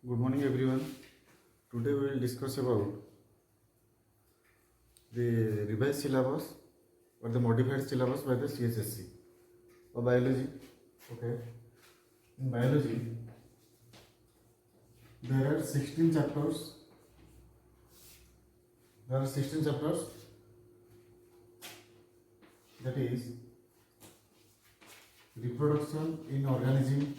Good morning, everyone. Today we will discuss about the revised syllabus or the modified syllabus by the CHSC or biology. Okay. In biology, there are 16 chapters. There are 16 chapters. That is reproduction in organism,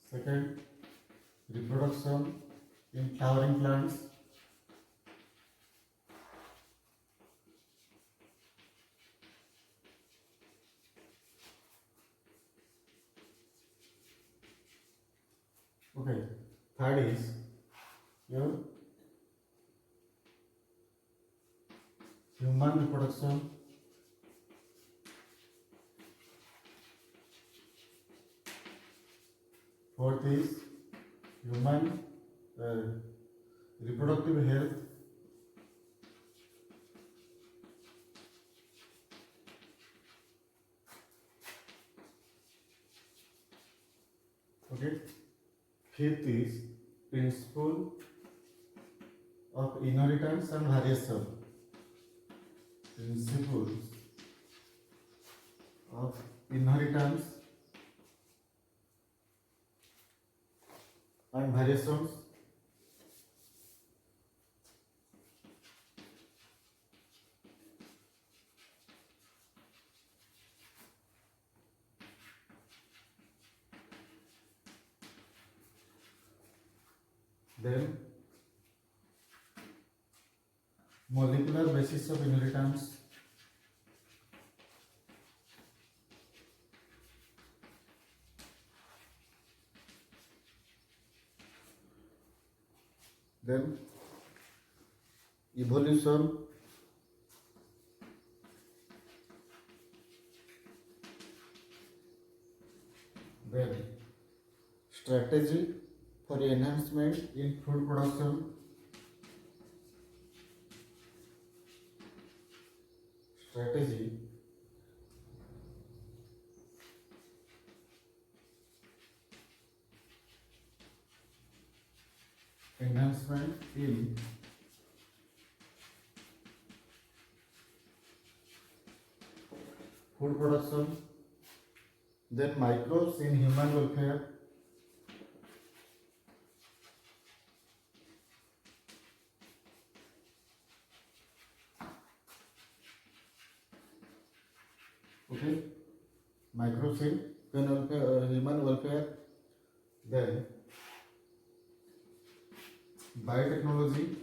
second reproduction in flowering plants, okay, third is your human reproduction, fourth is human reproductive health, okay, fifth is principle of inheritance and variation, principles of inheritance and variations, then molecular basis of inheritance, then evolution, then strategy for enhancement in food production, strategy enhancement in food production, then microbes in human welfare, okay, microbes in human welfare, then biotechnology,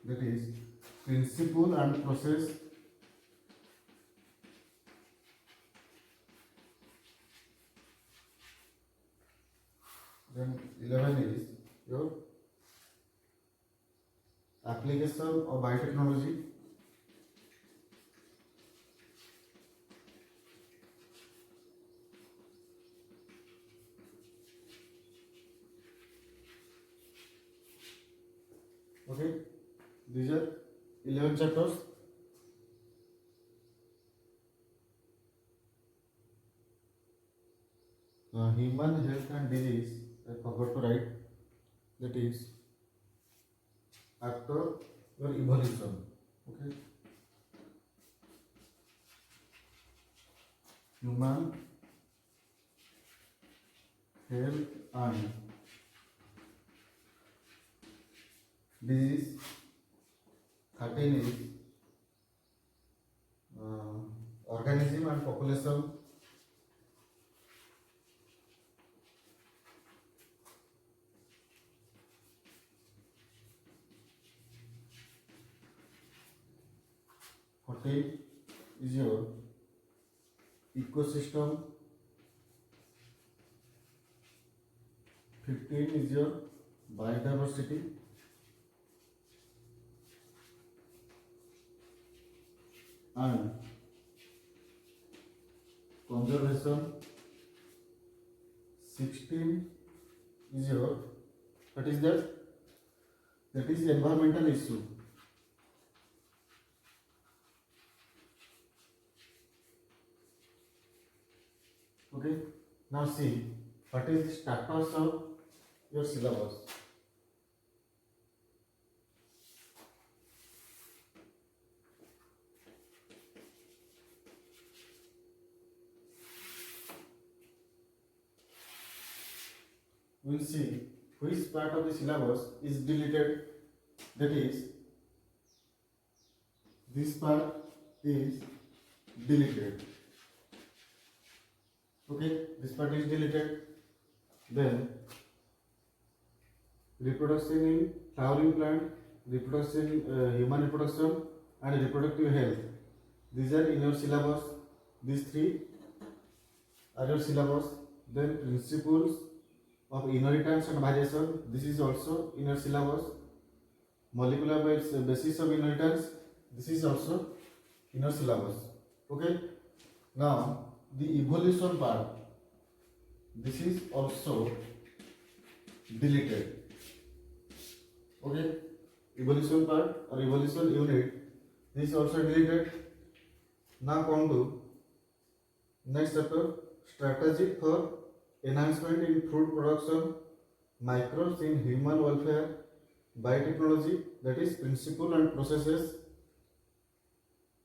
that is principle and process, then 11 is your application of biotechnology, okay, these are 11 chapters. Human health and disease, I forgot to write, that is after your evolution, okay, human health and disease, 13 is organism and population, 14 is your ecosystem, 15 is your biodiversity, and conservation, 16 is your, what is that, that is environmental issue. Okay, now see what is the status of your syllabus. We will see which part of the syllabus is deleted, that is this part is deleted. Okay, this part is deleted. Then reproduction in flowering plant, reproduction human reproduction and reproductive health, these are in your syllabus. These three are your syllabus. Then principles of inheritance and variation, this is also in your syllabus. Molecular basis of inheritance, this is also in your syllabus. Okay, now the evolution part, this is also deleted. Okay, evolution part or evolution unit, this is also deleted. Now come to next chapter, strategy for enhancement in food production, microbes in human welfare, biotechnology, that is principle and processes.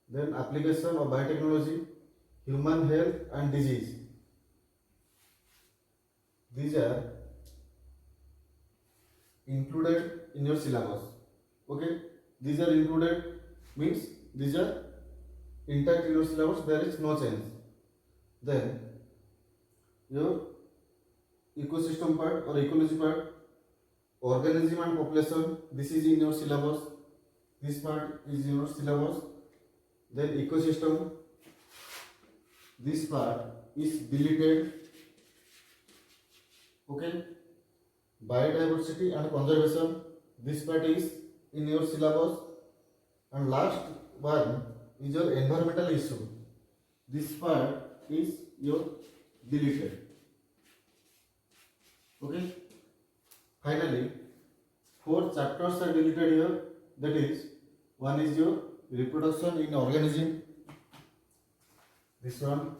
Then application of biotechnology, human health and disease, these are included in your syllabus. Okay, these are included means these are intact in your syllabus, there is no change. Then your ecosystem part or ecology part, organism and population, this is in your syllabus. This part is in your syllabus. Then ecosystem, this part is deleted. Okay, biodiversity and conservation, this part is in your syllabus. And last one is your environmental issue, this part is your deleted. Okay, finally 4 chapters are deleted here, that is one is your reproduction in organism, this one.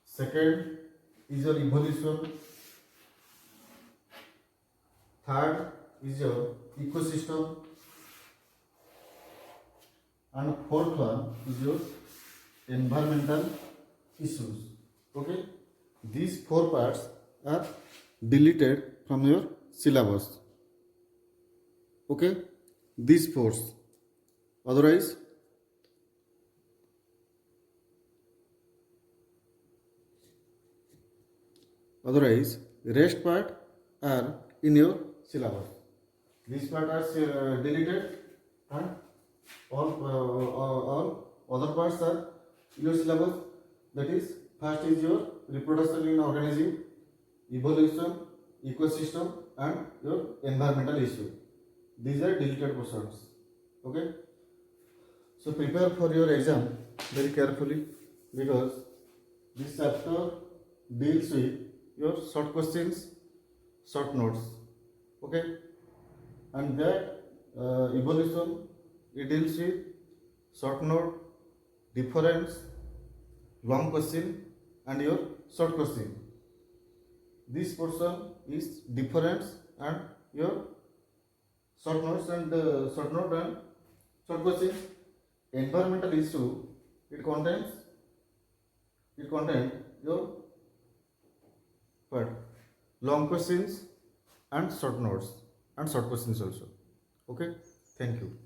Second is your evolution. Third is your ecosystem. And fourth one is your environmental issues. Okay, these 4 parts are deleted from your syllabus. Okay, these 4. Otherwise rest part are in your syllabus. These part are deleted and all other parts are in your syllabus. That is, first is your reproduction in organism, evolution, ecosystem and your environmental issue. These are deleted portions. Okay, so prepare for your exam very carefully, because this chapter deals with your short questions, short notes. Okay, and that evolution, it deals with short note, difference, long question and your short question. This portion is difference and your short notes and short note and short questions. Environmental issue, it contains your what? Long questions and short notes and short questions also. Okay, thank you.